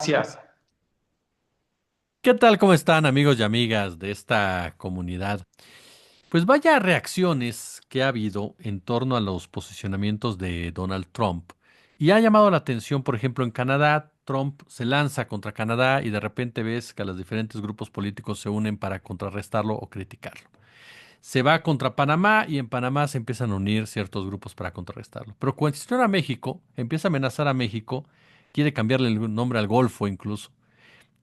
Gracias. ¿Qué tal? ¿Cómo están amigos y amigas de esta comunidad? Pues vaya reacciones que ha habido en torno a los posicionamientos de Donald Trump. Y ha llamado la atención, por ejemplo, en Canadá, Trump se lanza contra Canadá y de repente ves que los diferentes grupos políticos se unen para contrarrestarlo o criticarlo. Se va contra Panamá y en Panamá se empiezan a unir ciertos grupos para contrarrestarlo. Pero cuando se a México, empieza a amenazar a México, quiere cambiarle el nombre al Golfo incluso.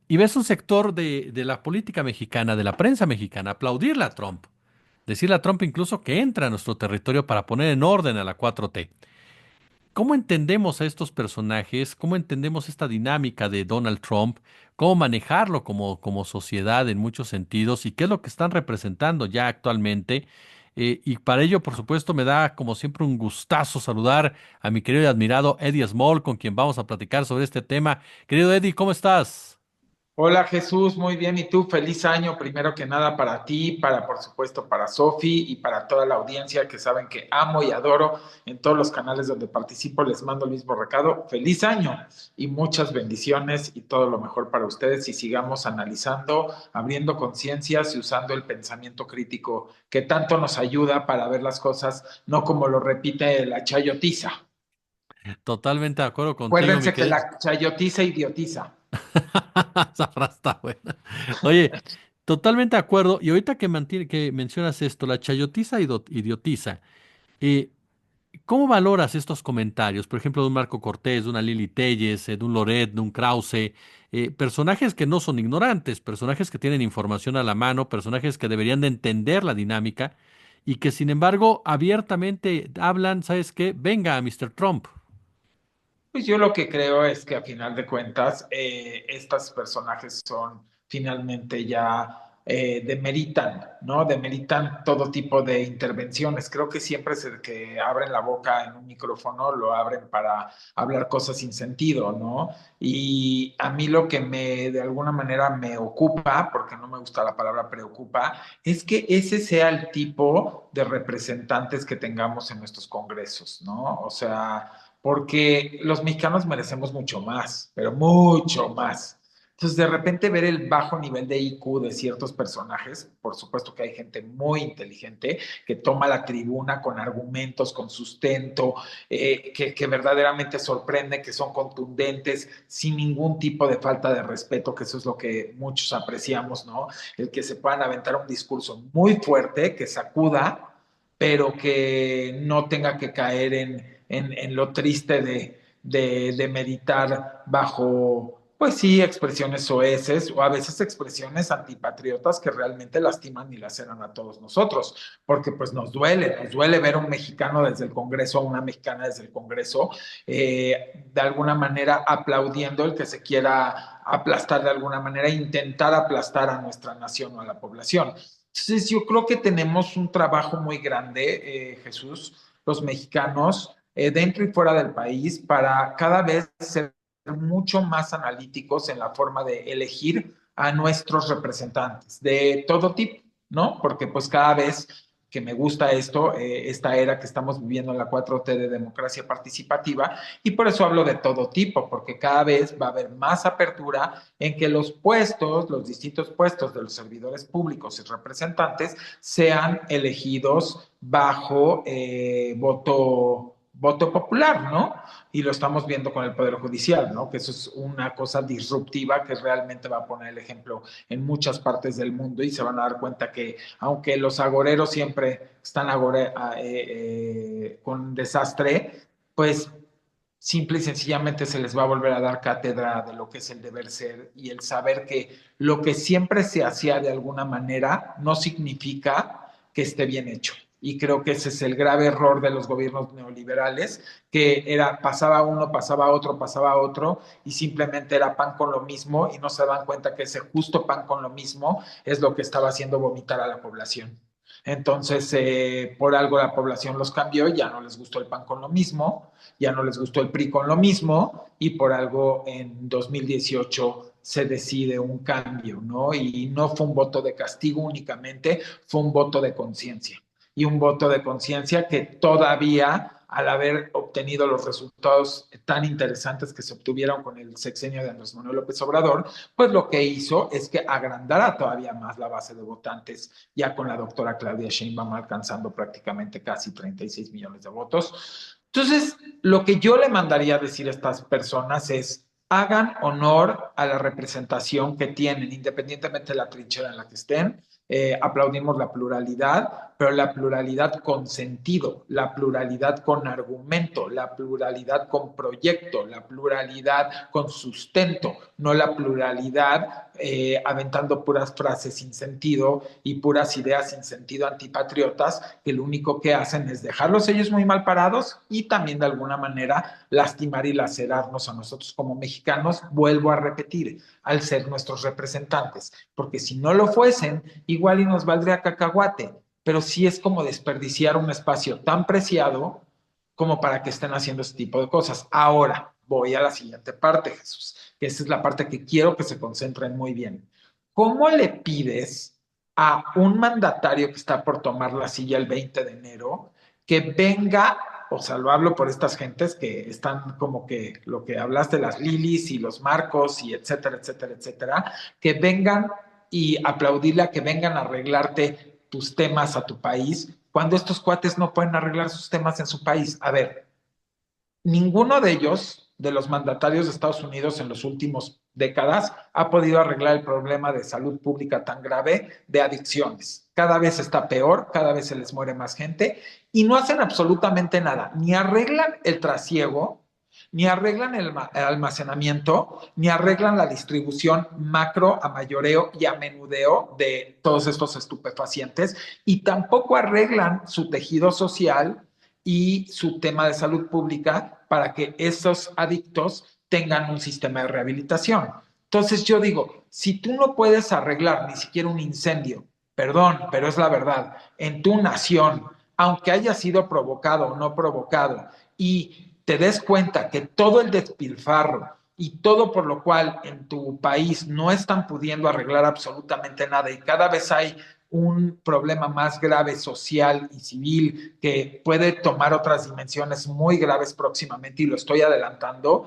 Y ves un sector de la política mexicana, de la prensa mexicana, aplaudirle a Trump. Decirle a Trump incluso que entra a nuestro territorio para poner en orden a la 4T. ¿Cómo entendemos a estos personajes? ¿Cómo entendemos esta dinámica de Donald Trump? ¿Cómo manejarlo como sociedad en muchos sentidos? ¿Y qué es lo que están representando ya actualmente? Y para ello, por supuesto, me da como siempre un gustazo saludar a mi querido y admirado Eddie Small, con quien vamos a platicar sobre este tema. Querido Eddie, ¿cómo estás? Hola Jesús, muy bien. ¿Y tú? Feliz año, primero que nada para ti, para por supuesto para Sofi y para toda la audiencia que saben que amo y adoro en todos los canales donde participo. Les mando el mismo recado. Feliz año y muchas bendiciones y todo lo mejor para ustedes y sigamos analizando, abriendo conciencias y usando el pensamiento crítico que tanto nos ayuda para ver las cosas, no como lo repite la chayotiza. Totalmente de acuerdo contigo, mi Acuérdense que querido. la chayotiza idiotiza. Esa frase está buena. Oye, totalmente de acuerdo. Y ahorita que mencionas esto, la chayotiza idiotiza, eh, ¿cómo valoras estos comentarios? Por ejemplo, de un Marco Cortés, de una Lili Telles, de un Loret, de un Krause, personajes que no son ignorantes, personajes que tienen información a la mano, personajes que deberían de entender la dinámica y que sin embargo abiertamente hablan, ¿sabes qué? Venga, Mr. Trump. Pues yo lo que creo es que a final de cuentas, estos personajes son finalmente ya demeritan, ¿no? Demeritan todo tipo de intervenciones. Creo que siempre que abren la boca en un micrófono lo abren para hablar cosas sin sentido, ¿no? Y a mí lo que de alguna manera me ocupa, porque no me gusta la palabra preocupa, es que ese sea el tipo de representantes que tengamos en nuestros congresos, ¿no? O sea porque los mexicanos merecemos mucho más, pero mucho más. Entonces, de repente ver el bajo nivel de IQ de ciertos personajes, por supuesto que hay gente muy inteligente que toma la tribuna con argumentos, con sustento, que verdaderamente sorprende, que son contundentes, sin ningún tipo de falta de respeto, que eso es lo que muchos apreciamos, ¿no? El que se puedan aventar un discurso muy fuerte, que sacuda, pero que no tenga que caer en lo triste de meditar bajo, pues sí, expresiones soeces o a veces expresiones antipatriotas que realmente lastiman y laceran a todos nosotros, porque pues nos duele ver a un mexicano desde el Congreso, a una mexicana desde el Congreso, de alguna manera aplaudiendo el que se quiera aplastar de alguna manera, intentar aplastar a nuestra nación o a la población. Entonces, yo creo que tenemos un trabajo muy grande, Jesús, los mexicanos, dentro y fuera del país, para cada vez ser mucho más analíticos en la forma de elegir a nuestros representantes de todo tipo, ¿no? Porque pues cada vez que me gusta esto, esta era que estamos viviendo en la 4T de democracia participativa, y por eso hablo de todo tipo, porque cada vez va a haber más apertura en que los puestos, los distintos puestos de los servidores públicos y representantes sean elegidos bajo voto popular, ¿no? Y lo estamos viendo con el Poder Judicial, ¿no? Que eso es una cosa disruptiva que realmente va a poner el ejemplo en muchas partes del mundo y se van a dar cuenta que aunque los agoreros siempre están con desastre, pues simple y sencillamente se les va a volver a dar cátedra de lo que es el deber ser y el saber que lo que siempre se hacía de alguna manera no significa que esté bien hecho. Y creo que ese es el grave error de los gobiernos neoliberales, que era pasaba otro, y simplemente era pan con lo mismo y no se dan cuenta que ese justo pan con lo mismo es lo que estaba haciendo vomitar a la población. Entonces, por algo la población los cambió, ya no les gustó el pan con lo mismo, ya no les gustó el PRI con lo mismo y por algo en 2018 se decide un cambio, ¿no? Y no fue un voto de castigo únicamente, fue un voto de conciencia. Y un voto de conciencia que todavía al haber obtenido los resultados tan interesantes que se obtuvieron con el sexenio de Andrés Manuel López Obrador, pues lo que hizo es que agrandara todavía más la base de votantes, ya con la doctora Claudia Sheinbaum alcanzando prácticamente casi 36 millones de votos. Entonces, lo que yo le mandaría a decir a estas personas es, hagan honor a la representación que tienen, independientemente de la trinchera en la que estén. Aplaudimos la pluralidad, pero la pluralidad con sentido, la pluralidad con argumento, la pluralidad con proyecto, la pluralidad con sustento, no la pluralidad aventando puras frases sin sentido y puras ideas sin sentido antipatriotas, que lo único que hacen es dejarlos ellos muy mal parados y también de alguna manera lastimar y lacerarnos a nosotros como mexicanos, vuelvo a repetir, al ser nuestros representantes, porque si no lo fuesen, igual y nos valdría cacahuate, pero sí es como desperdiciar un espacio tan preciado como para que estén haciendo este tipo de cosas. Ahora, voy a la siguiente parte, Jesús, que esa es la parte que quiero que se concentren muy bien. ¿Cómo le pides a un mandatario que está por tomar la silla el 20 de enero que venga, o sea, lo hablo por estas gentes que están como que lo que hablaste, las Lilis y los Marcos y etcétera, etcétera, etcétera, que vengan y aplaudirle a que vengan a arreglarte tus temas a tu país, cuando estos cuates no pueden arreglar sus temas en su país? A ver, ninguno de ellos, de los mandatarios de Estados Unidos en los últimos décadas, ha podido arreglar el problema de salud pública tan grave de adicciones. Cada vez está peor, cada vez se les muere más gente y no hacen absolutamente nada, ni arreglan el trasiego, ni arreglan el almacenamiento, ni arreglan la distribución macro a mayoreo y a menudeo de todos estos estupefacientes, y tampoco arreglan su tejido social y su tema de salud pública para que esos adictos tengan un sistema de rehabilitación. Entonces yo digo, si tú no puedes arreglar ni siquiera un incendio, perdón, pero es la verdad, en tu nación, aunque haya sido provocado o no provocado, y te des cuenta que todo el despilfarro y todo por lo cual en tu país no están pudiendo arreglar absolutamente nada y cada vez hay un problema más grave social y civil que puede tomar otras dimensiones muy graves próximamente y lo estoy adelantando.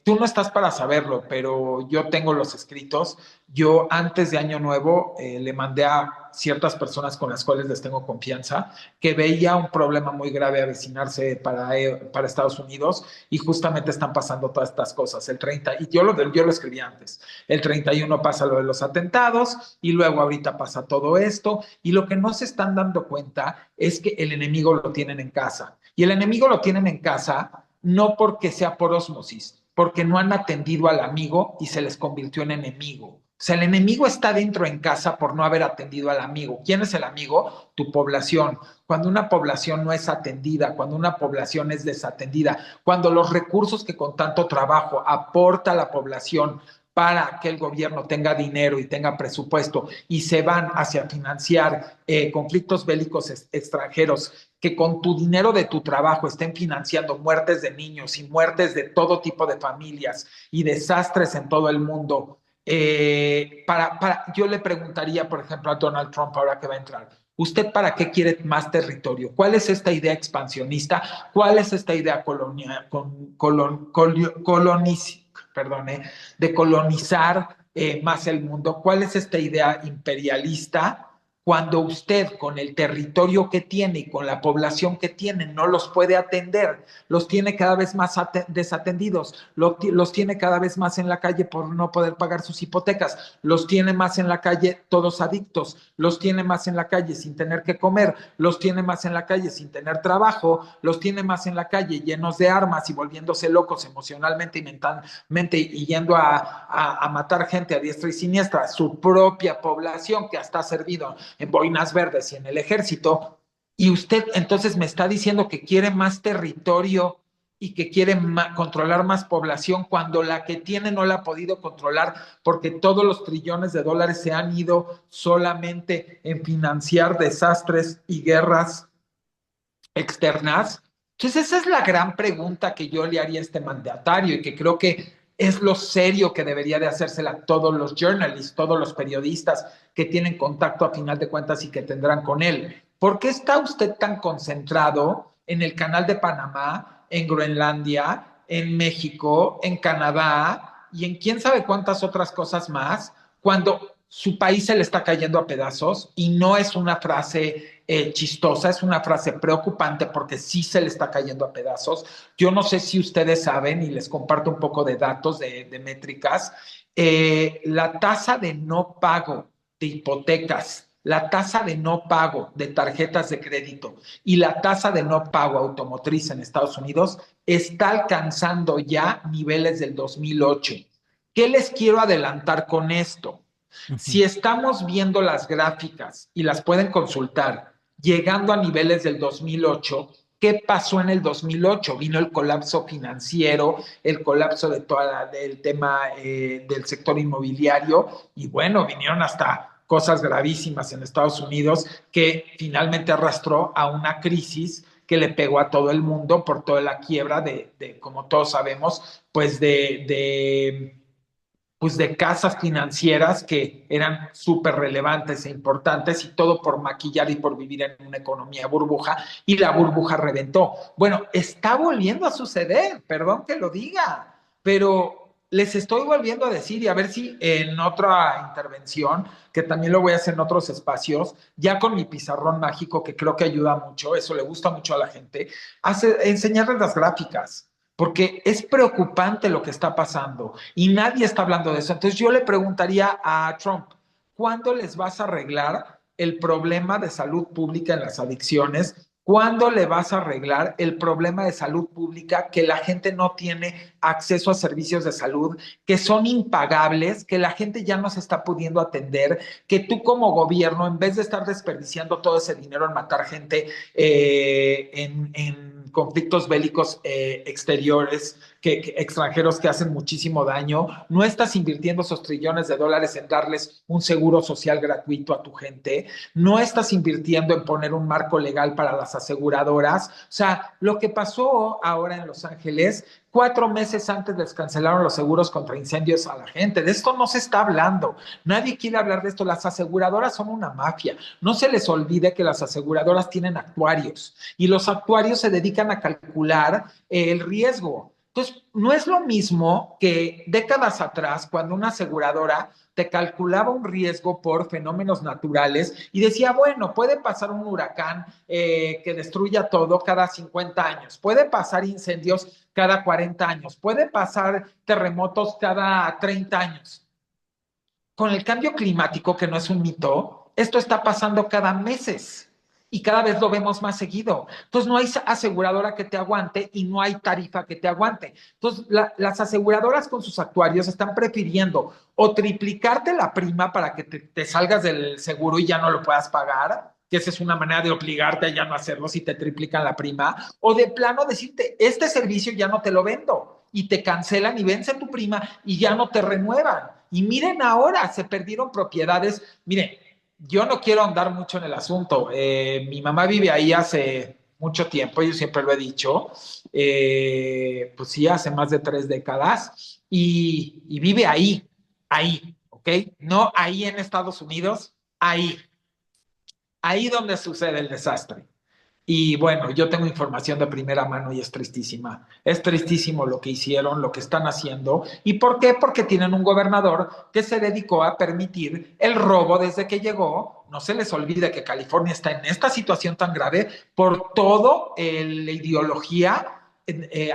Tú no estás para saberlo, pero yo tengo los escritos. Yo antes de Año Nuevo le mandé a ciertas personas con las cuales les tengo confianza que veía un problema muy grave avecinarse para Estados Unidos y justamente están pasando todas estas cosas. El 30, y yo lo escribí antes, el 31 pasa lo de los atentados y luego ahorita pasa todo esto y lo que no se están dando cuenta es que el enemigo lo tienen en casa. Y el enemigo lo tienen en casa no porque sea por ósmosis, porque no han atendido al amigo y se les convirtió en enemigo. O sea, el enemigo está dentro en casa por no haber atendido al amigo. ¿Quién es el amigo? Tu población. Cuando una población no es atendida, cuando una población es desatendida, cuando los recursos que con tanto trabajo aporta la población para que el gobierno tenga dinero y tenga presupuesto y se van hacia financiar conflictos bélicos extranjeros que con tu dinero de tu trabajo estén financiando muertes de niños y muertes de todo tipo de familias y desastres en todo el mundo. Yo le preguntaría, por ejemplo, a Donald Trump ahora que va a entrar, ¿usted para qué quiere más territorio? ¿Cuál es esta idea expansionista? ¿Cuál es esta idea de colonizar más el mundo? ¿Cuál es esta idea imperialista? Cuando usted con el territorio que tiene y con la población que tiene no los puede atender, los tiene cada vez más desatendidos, los tiene cada vez más en la calle por no poder pagar sus hipotecas, los tiene más en la calle todos adictos, los tiene más en la calle sin tener que comer, los tiene más en la calle sin tener trabajo, los tiene más en la calle llenos de armas y volviéndose locos emocionalmente y mentalmente y yendo a matar gente a diestra y siniestra, su propia población que hasta ha servido en boinas verdes y en el ejército, y usted entonces me está diciendo que quiere más territorio y que quiere controlar más población cuando la que tiene no la ha podido controlar porque todos los trillones de dólares se han ido solamente en financiar desastres y guerras externas. Entonces esa es la gran pregunta que yo le haría a este mandatario y que creo que es lo serio que debería de hacérsela todos los journalists, todos los periodistas que tienen contacto a final de cuentas y que tendrán con él. ¿Por qué está usted tan concentrado en el Canal de Panamá, en Groenlandia, en México, en Canadá y en quién sabe cuántas otras cosas más, cuando su país se le está cayendo a pedazos y no es una frase chistosa, es una frase preocupante porque sí se le está cayendo a pedazos. Yo no sé si ustedes saben y les comparto un poco de datos, de métricas, la tasa de no pago de hipotecas, la tasa de no pago de tarjetas de crédito y la tasa de no pago automotriz en Estados Unidos está alcanzando ya niveles del 2008. ¿Qué les quiero adelantar con esto? Ujú. Si estamos viendo las gráficas y las pueden consultar, llegando a niveles del 2008, ¿qué pasó en el 2008? Vino el colapso financiero, el colapso de del tema del sector inmobiliario y bueno, vinieron hasta cosas gravísimas en Estados Unidos que finalmente arrastró a una crisis que le pegó a todo el mundo por toda la quiebra como todos sabemos, pues de casas financieras que eran súper relevantes e importantes y todo por maquillar y por vivir en una economía burbuja y la burbuja reventó. Bueno, está volviendo a suceder, perdón que lo diga, pero les estoy volviendo a decir y a ver si en otra intervención, que también lo voy a hacer en otros espacios, ya con mi pizarrón mágico que creo que ayuda mucho, eso le gusta mucho a la gente, enseñarles las gráficas porque es preocupante lo que está pasando y nadie está hablando de eso. Entonces yo le preguntaría a Trump, ¿cuándo les vas a arreglar el problema de salud pública en las adicciones? ¿Cuándo le vas a arreglar el problema de salud pública que la gente no tiene acceso a servicios de salud, que son impagables, que la gente ya no se está pudiendo atender, que tú como gobierno, en vez de estar desperdiciando todo ese dinero en matar gente en conflictos bélicos exteriores, extranjeros que hacen muchísimo daño, no estás invirtiendo esos trillones de dólares en darles un seguro social gratuito a tu gente, no estás invirtiendo en poner un marco legal para las aseguradoras. O sea, lo que pasó ahora en Los Ángeles, 4 meses antes les cancelaron los seguros contra incendios a la gente. De esto no se está hablando. Nadie quiere hablar de esto. Las aseguradoras son una mafia. No se les olvide que las aseguradoras tienen actuarios y los actuarios se dedican a calcular el riesgo. Entonces, no es lo mismo que décadas atrás, cuando una aseguradora te calculaba un riesgo por fenómenos naturales y decía, bueno, puede pasar un huracán que destruya todo cada 50 años, puede pasar incendios cada 40 años, puede pasar terremotos cada 30 años. Con el cambio climático, que no es un mito, esto está pasando cada meses y cada vez lo vemos más seguido. Entonces no hay aseguradora que te aguante y no hay tarifa que te aguante. Entonces las aseguradoras con sus actuarios están prefiriendo o triplicarte la prima para que te salgas del seguro y ya no lo puedas pagar, que esa es una manera de obligarte a ya no hacerlo si te triplican la prima, o de plano decirte, este servicio ya no te lo vendo y te cancelan y vence tu prima y ya no te renuevan. Y miren ahora, se perdieron propiedades. Miren, yo no quiero andar mucho en el asunto. Mi mamá vive ahí hace mucho tiempo, yo siempre lo he dicho, pues sí, hace más de 3 décadas, y vive ahí, ¿ok? No ahí en Estados Unidos, ahí donde sucede el desastre. Y bueno, yo tengo información de primera mano y es tristísima. Es tristísimo lo que hicieron, lo que están haciendo. ¿Y por qué? Porque tienen un gobernador que se dedicó a permitir el robo desde que llegó. No se les olvide que California está en esta situación tan grave por todo la ideología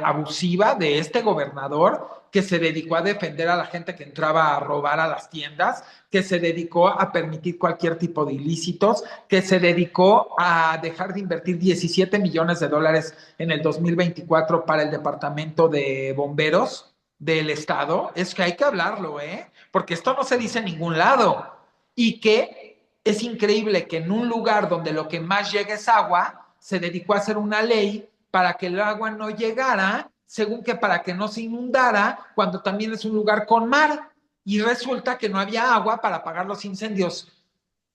abusiva de este gobernador que se dedicó a defender a la gente que entraba a robar a las tiendas, que se dedicó a permitir cualquier tipo de ilícitos, que se dedicó a dejar de invertir 17 millones de dólares en el 2024 para el departamento de bomberos del estado. Es que hay que hablarlo, ¿eh? Porque esto no se dice en ningún lado. Y que es increíble que en un lugar donde lo que más llega es agua, se dedicó a hacer una ley para que el agua no llegara, según que para que no se inundara, cuando también es un lugar con mar. Y resulta que no había agua para apagar los incendios.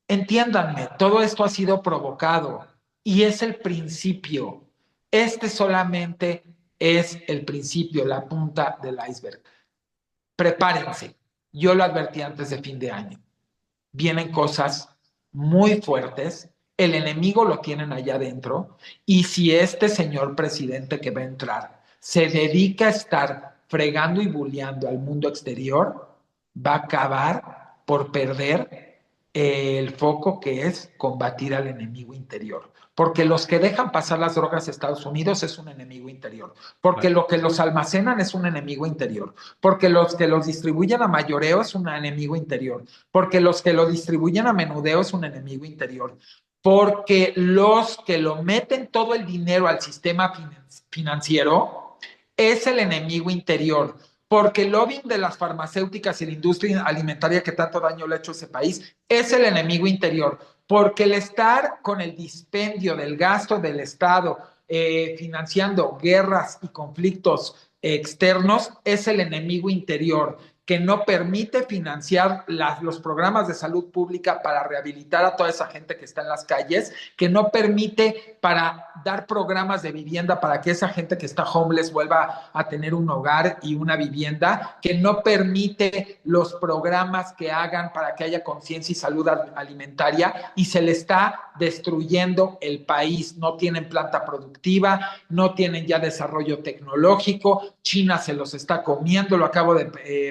Entiéndanme, todo esto ha sido provocado y es el principio. Este solamente es el principio, la punta del iceberg. Prepárense. Yo lo advertí antes de fin de año. Vienen cosas muy fuertes. el enemigo lo tienen allá adentro, y si este señor presidente que va a entrar se dedica a estar fregando y bulleando al mundo exterior, va a acabar por perder el foco que es combatir al enemigo interior. Porque los que dejan pasar las drogas a Estados Unidos es un enemigo interior. Porque Claro. lo que los almacenan es un enemigo interior. Porque los que los distribuyen a mayoreo es un enemigo interior. Porque los que lo distribuyen a menudeo es un enemigo interior. Porque los que lo meten todo el dinero al sistema financiero es el enemigo interior. Porque el lobbying de las farmacéuticas y la industria alimentaria que tanto daño le ha hecho a ese país es el enemigo interior. Porque el estar con el dispendio del gasto del Estado financiando guerras y conflictos externos es el enemigo interior que no permite financiar los programas de salud pública para rehabilitar a toda esa gente que está en las calles, que no permite para dar programas de vivienda para que esa gente que está homeless vuelva a tener un hogar y una vivienda, que no permite los programas que hagan para que haya conciencia y salud alimentaria, y se le está destruyendo el país. No tienen planta productiva, no tienen ya desarrollo tecnológico, China se los está comiendo, lo acabo de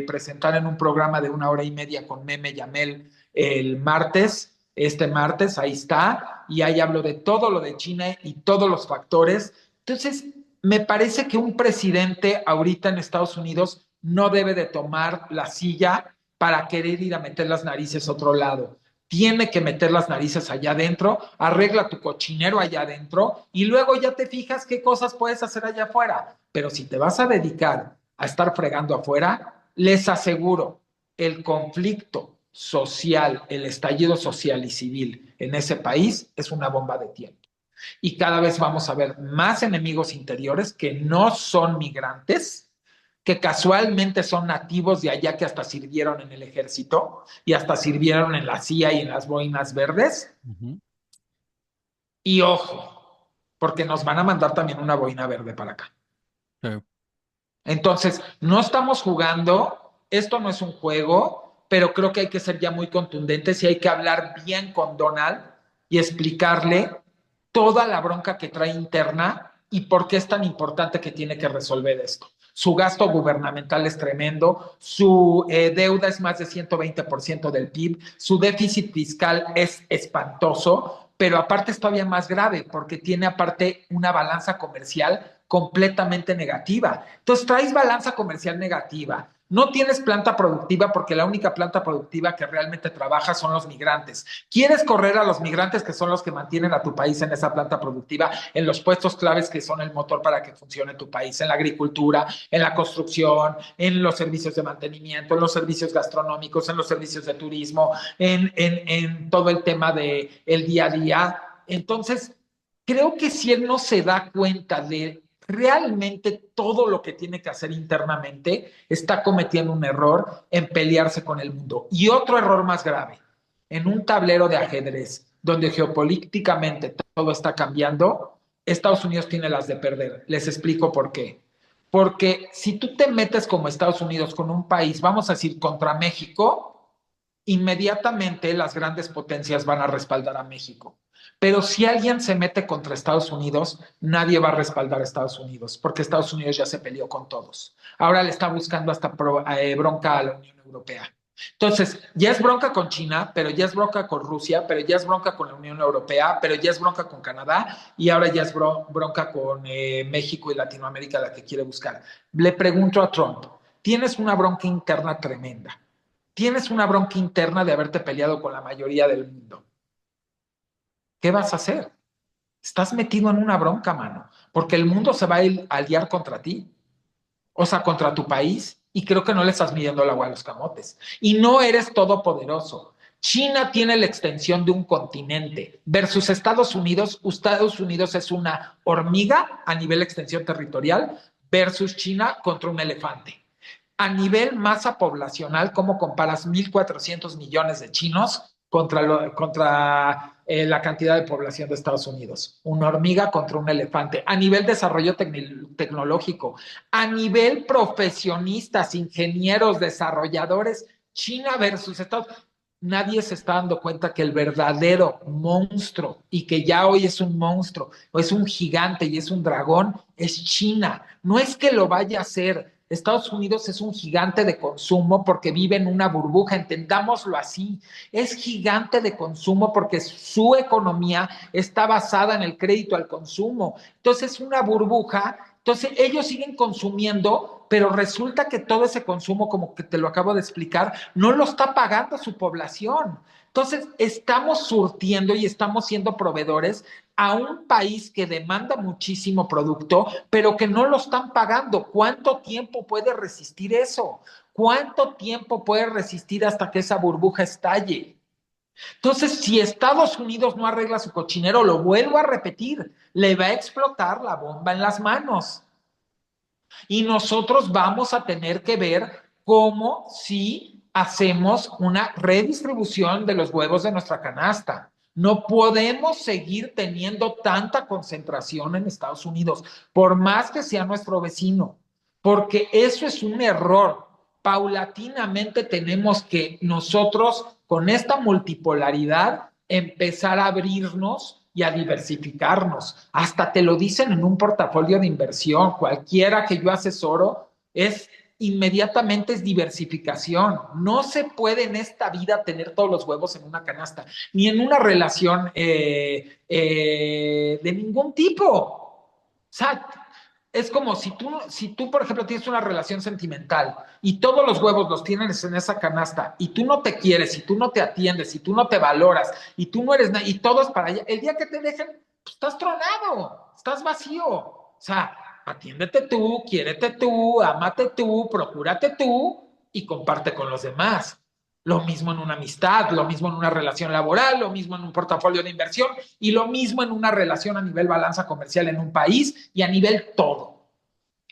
presentar en un programa de 1 hora y media con Meme Yamel el martes, este martes, ahí está, y ahí hablo de todo lo de China y todos los factores. Entonces, me parece que un presidente ahorita en Estados Unidos no debe de tomar la silla para querer ir a meter las narices a otro lado. Tiene que meter las narices allá adentro, arregla tu cochinero allá adentro y luego ya te fijas qué cosas puedes hacer allá afuera. Pero si te vas a dedicar a estar fregando afuera, les aseguro, el conflicto social, el estallido social y civil en ese país es una bomba de tiempo. Y cada vez vamos a ver más enemigos interiores que no son migrantes, que casualmente son nativos de allá, que hasta sirvieron en el ejército y hasta sirvieron en la CIA y en las boinas verdes. Ujú. Y ojo, porque nos van a mandar también una boina verde para acá. Sí. Entonces, no estamos jugando, esto no es un juego, pero creo que hay que ser ya muy contundentes y hay que hablar bien con Donald y explicarle toda la bronca que trae interna y por qué es tan importante que tiene que resolver esto. Su gasto gubernamental es tremendo, su deuda es más de 120% del PIB, su déficit fiscal es espantoso, pero aparte es todavía más grave porque tiene aparte una balanza comercial completamente negativa. Entonces traes balanza comercial negativa, no tienes planta productiva porque la única planta productiva que realmente trabaja son los migrantes. Quieres correr a los migrantes que son los que mantienen a tu país en esa planta productiva, en los puestos claves que son el motor para que funcione tu país, en la agricultura, en la construcción, en los servicios de mantenimiento, en los servicios gastronómicos, en los servicios de turismo, en todo el tema del día a día. Entonces, creo que si él no se da cuenta de realmente todo lo que tiene que hacer internamente, está cometiendo un error en pelearse con el mundo. Y otro error más grave, en un tablero de ajedrez donde geopolíticamente todo está cambiando, Estados Unidos tiene las de perder. Les explico por qué. Porque si tú te metes como Estados Unidos con un país, vamos a decir, contra México, inmediatamente las grandes potencias van a respaldar a México. Pero si alguien se mete contra Estados Unidos, nadie va a respaldar a Estados Unidos, porque Estados Unidos ya se peleó con todos. Ahora le está buscando hasta bronca a la Unión Europea. Entonces, ya es bronca con China, pero ya es bronca con Rusia, pero ya es bronca con la Unión Europea, pero ya es bronca con Canadá y ahora ya es bronca con México y Latinoamérica la que quiere buscar. Le pregunto a Trump, tienes una bronca interna tremenda, tienes una bronca interna de haberte peleado con la mayoría del mundo. ¿Qué vas a hacer? Estás metido en una bronca, mano, porque el mundo se va a aliar contra ti, o sea, contra tu país, y creo que no le estás midiendo el agua a los camotes. Y no eres todopoderoso. China tiene la extensión de un continente versus Estados Unidos. Estados Unidos es una hormiga a nivel extensión territorial versus China contra un elefante. A nivel masa poblacional, ¿cómo comparas 1.400 millones de chinos contra la cantidad de población de Estados Unidos? Una hormiga contra un elefante. A nivel desarrollo tecnológico, a nivel profesionistas, ingenieros, desarrolladores, China versus Estados Unidos. nadie se está dando cuenta que el verdadero monstruo, y que ya hoy es un monstruo, o es un gigante y es un dragón, es China. No es que lo vaya a hacer. Estados Unidos es un gigante de consumo porque vive en una burbuja, entendámoslo así. Es gigante de consumo porque su economía está basada en el crédito al consumo. Entonces es una burbuja, entonces ellos siguen consumiendo, pero resulta que todo ese consumo, como que te lo acabo de explicar, no lo está pagando su población. Entonces, estamos surtiendo y estamos siendo proveedores a un país que demanda muchísimo producto, pero que no lo están pagando. ¿Cuánto tiempo puede resistir eso? ¿Cuánto tiempo puede resistir hasta que esa burbuja estalle? Entonces, si Estados Unidos no arregla su cochinero, lo vuelvo a repetir, le va a explotar la bomba en las manos. Y nosotros vamos a tener que ver cómo si hacemos una redistribución de los huevos de nuestra canasta. No podemos seguir teniendo tanta concentración en Estados Unidos, por más que sea nuestro vecino, porque eso es un error. Paulatinamente tenemos que nosotros, con esta multipolaridad, empezar a abrirnos y a diversificarnos. Hasta te lo dicen en un portafolio de inversión. Cualquiera que yo asesoro es inmediatamente es diversificación. No se puede en esta vida tener todos los huevos en una canasta, ni en una relación de ningún tipo. O sea, es como si tú, por ejemplo, tienes una relación sentimental y todos los huevos los tienes en esa canasta y tú no te quieres, y tú no te atiendes, y tú no te valoras, y tú no eres nada, y todo es para allá, el día que te dejen, pues estás tronado, estás vacío. O sea, atiéndete tú, quiérete tú, ámate tú, procúrate tú y comparte con los demás. Lo mismo en una amistad, lo mismo en una relación laboral, lo mismo en un portafolio de inversión y lo mismo en una relación a nivel balanza comercial en un país y a nivel todo.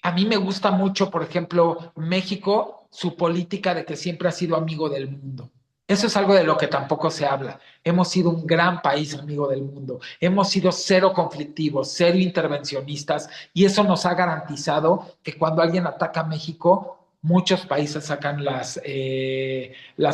A mí me gusta mucho, por ejemplo, México, su política de que siempre ha sido amigo del mundo. Eso es algo de lo que tampoco se habla. Hemos sido un gran país amigo del mundo. Hemos sido cero conflictivos, cero intervencionistas, y eso nos ha garantizado que cuando alguien ataca a México, muchos países sacan las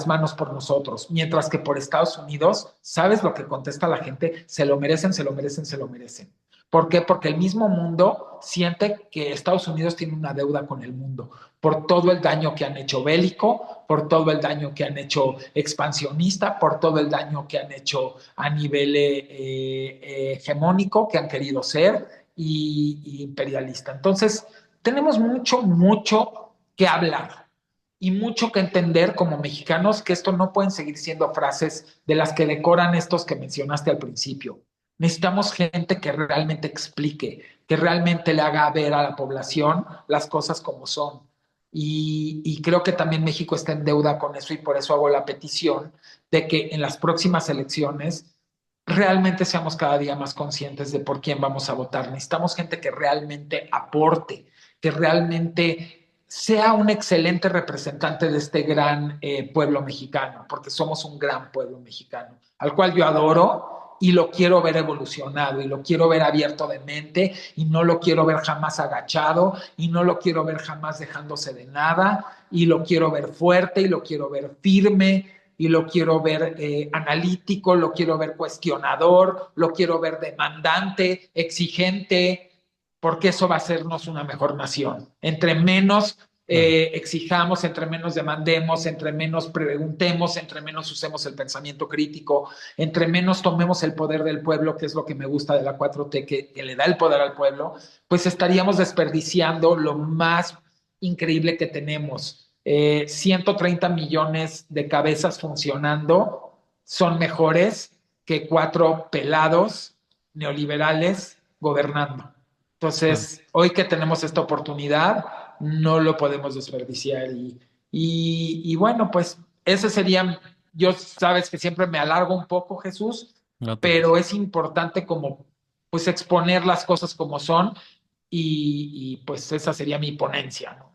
manos por nosotros. Mientras que por Estados Unidos, ¿sabes lo que contesta la gente? Se lo merecen, se lo merecen, se lo merecen. ¿Por qué? Porque el mismo mundo siente que Estados Unidos tiene una deuda con el mundo por todo el daño que han hecho bélico, por todo el daño que han hecho expansionista, por todo el daño que han hecho a nivel hegemónico, que han querido ser y imperialista. Entonces, tenemos mucho, mucho que hablar y mucho que entender como mexicanos que esto no pueden seguir siendo frases de las que decoran estos que mencionaste al principio. Necesitamos gente que realmente explique, que realmente le haga ver a la población las cosas como son. Y creo que también México está en deuda con eso y por eso hago la petición de que en las próximas elecciones realmente seamos cada día más conscientes de por quién vamos a votar. Necesitamos gente que realmente aporte, que realmente sea un excelente representante de este gran pueblo mexicano, porque somos un gran pueblo mexicano, al cual yo adoro y lo quiero ver evolucionado y lo quiero ver abierto de mente y no lo quiero ver jamás agachado y no lo quiero ver jamás dejándose de nada y lo quiero ver fuerte y lo quiero ver firme y lo quiero ver analítico, lo quiero ver cuestionador, lo quiero ver demandante, exigente, porque eso va a hacernos una mejor nación. Entre menos Claro. exijamos, entre menos demandemos, entre menos preguntemos, entre menos usemos el pensamiento crítico, entre menos tomemos el poder del pueblo, que es lo que me gusta de la 4T, que le da el poder al pueblo, pues estaríamos desperdiciando lo más increíble que tenemos. 130 millones de cabezas funcionando son mejores que cuatro pelados neoliberales gobernando. Claro. Entonces, hoy que tenemos esta oportunidad, no lo podemos desperdiciar. Y bueno, pues ese sería, yo sabes que siempre me alargo un poco, Jesús, No te pero preocupes. es importante como pues exponer las cosas como son y pues esa sería mi ponencia, ¿no?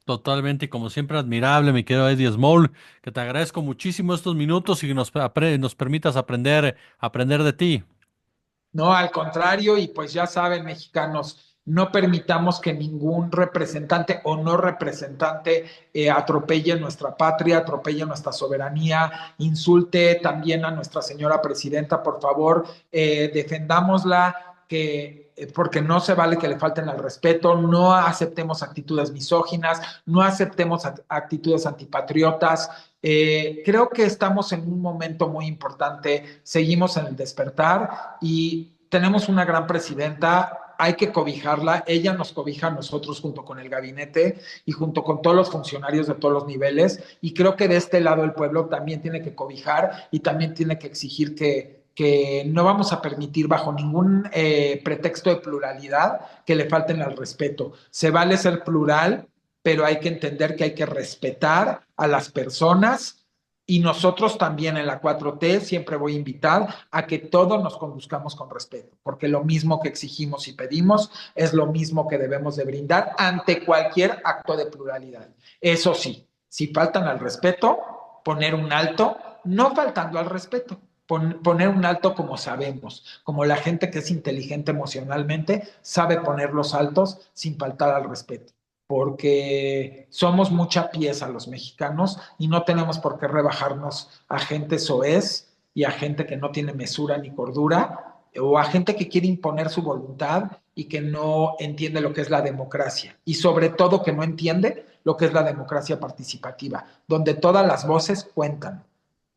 Totalmente y como siempre admirable, mi querido Eddie Small, que te agradezco muchísimo estos minutos y que nos permitas aprender de ti. No, al contrario, y pues ya saben, mexicanos, no permitamos que ningún representante o no representante atropelle nuestra patria, atropelle nuestra soberanía, insulte también a nuestra señora presidenta, por favor, defendámosla, porque no se vale que le falten al respeto, no aceptemos actitudes misóginas, no aceptemos actitudes antipatriotas. Creo que estamos en un momento muy importante, seguimos en el despertar y tenemos una gran presidenta, hay que cobijarla, ella nos cobija a nosotros junto con el gabinete y junto con todos los funcionarios de todos los niveles, y creo que de este lado el pueblo también tiene que cobijar y también tiene que exigir que no vamos a permitir bajo ningún pretexto de pluralidad que le falten al respeto. Se vale ser plural, pero hay que entender que hay que respetar a las personas, y nosotros también en la 4T siempre voy a invitar a que todos nos conduzcamos con respeto, porque lo mismo que exigimos y pedimos es lo mismo que debemos de brindar ante cualquier acto de pluralidad. Eso sí, si faltan al respeto, poner un alto, no faltando al respeto, poner un alto como sabemos, como la gente que es inteligente emocionalmente sabe poner los altos sin faltar al respeto, porque somos mucha pieza los mexicanos y no tenemos por qué rebajarnos a gente soez y a gente que no tiene mesura ni cordura, o a gente que quiere imponer su voluntad y que no entiende lo que es la democracia, y sobre todo que no entiende lo que es la democracia participativa, donde todas las voces cuentan,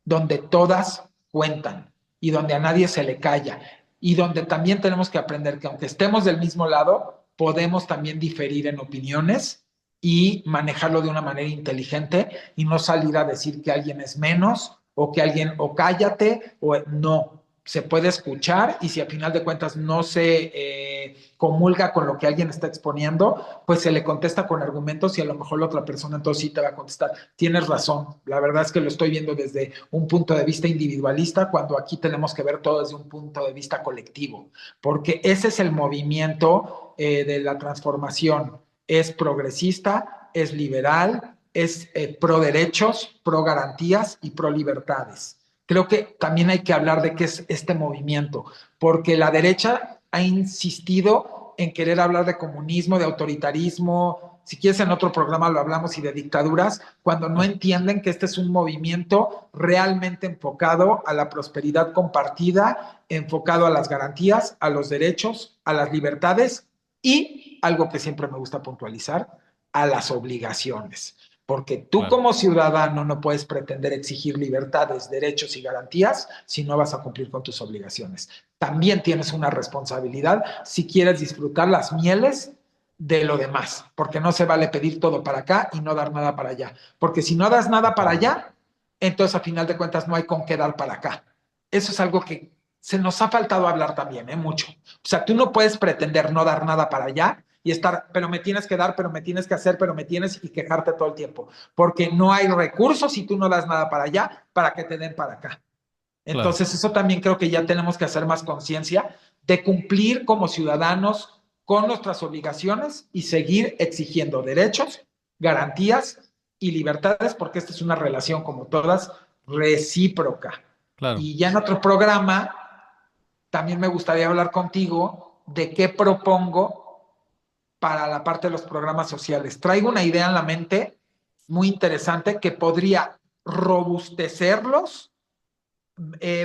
donde todas cuentan y donde a nadie se le calla, y donde también tenemos que aprender que aunque estemos del mismo lado, podemos también diferir en opiniones y manejarlo de una manera inteligente y no salir a decir que alguien es menos o que alguien o cállate o no. Se puede escuchar, y si a final de cuentas no se comulga con lo que alguien está exponiendo, pues se le contesta con argumentos y a lo mejor la otra persona entonces sí te va a contestar. Tienes razón, la verdad es que lo estoy viendo desde un punto de vista individualista, cuando aquí tenemos que ver todo desde un punto de vista colectivo, porque ese es el movimiento de la transformación. Es progresista, es liberal, es pro derechos, pro garantías y pro libertades. Creo que también hay que hablar de qué es este movimiento, porque la derecha ha insistido en querer hablar de comunismo, de autoritarismo, si quieres en otro programa lo hablamos, y de dictaduras, cuando no entienden que este es un movimiento realmente enfocado a la prosperidad compartida, enfocado a las garantías, a los derechos, a las libertades y, algo que siempre me gusta puntualizar, a las obligaciones. Porque tú Claro. como ciudadano no puedes pretender exigir libertades, derechos y garantías si no vas a cumplir con tus obligaciones. También tienes una responsabilidad si quieres disfrutar las mieles de lo demás, porque no se vale pedir todo para acá y no dar nada para allá, porque si no das nada para Totalmente. allá, entonces a final de cuentas no hay con qué dar para acá. Eso es algo que se nos ha faltado hablar también, mucho. O sea, tú no puedes pretender no dar nada para allá y estar, pero me tienes que dar, pero me tienes que hacer, pero me tienes, y quejarte todo el tiempo, porque no hay recursos si tú no das nada para allá para que te den para acá. Claro. Entonces, eso también creo que ya tenemos que hacer más conciencia de cumplir como ciudadanos con nuestras obligaciones y seguir exigiendo derechos, garantías y libertades, porque esta es una relación, como todas, recíproca. Claro. Y ya en otro programa, también me gustaría hablar contigo de qué propongo para la parte de los programas sociales. Traigo una idea en la mente muy interesante que podría robustecerlos,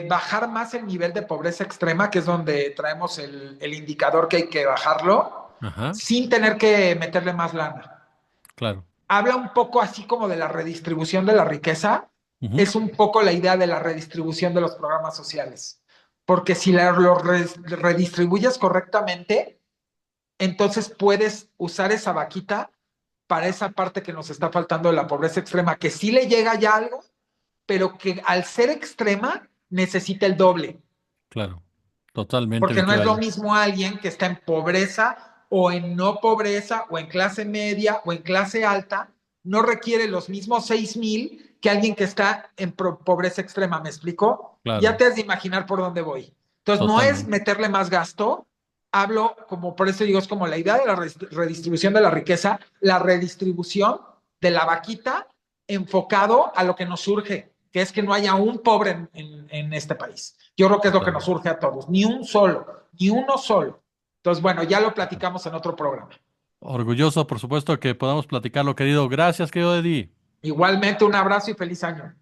bajar más el nivel de pobreza extrema, que es donde traemos el indicador que hay que bajarlo, Ajá. sin tener que meterle más lana. Claro. Habla un poco así como de la redistribución de la riqueza, Ujú. es un poco la idea de la redistribución de los programas sociales, porque si lo redistribuyes correctamente, entonces puedes usar esa vaquita para esa parte que nos está faltando de la pobreza extrema, que sí le llega ya algo, pero que al ser extrema necesita el doble, Claro. Totalmente, porque mi no es querida lo Alex. mismo alguien que está en pobreza o en no pobreza o en clase media o en clase alta, no requiere los mismos 6,000 que alguien que está en pobreza extrema. ¿Me explico? Ya Claro. te has de imaginar por dónde voy. Entonces, no es Totalmente. meterle más gasto, hablo como, por eso digo, es como la idea de la redistribución de la riqueza, la redistribución de la vaquita enfocado a lo que nos surge, que es que no haya un pobre en este país. Yo creo que es lo que nos Totalmente. surge a todos, ni un solo, ni uno solo. Entonces, bueno, ya lo platicamos en otro programa. Orgulloso, por supuesto, que podamos platicarlo, querido. Gracias, querido Eddie. Igualmente, un abrazo y feliz año.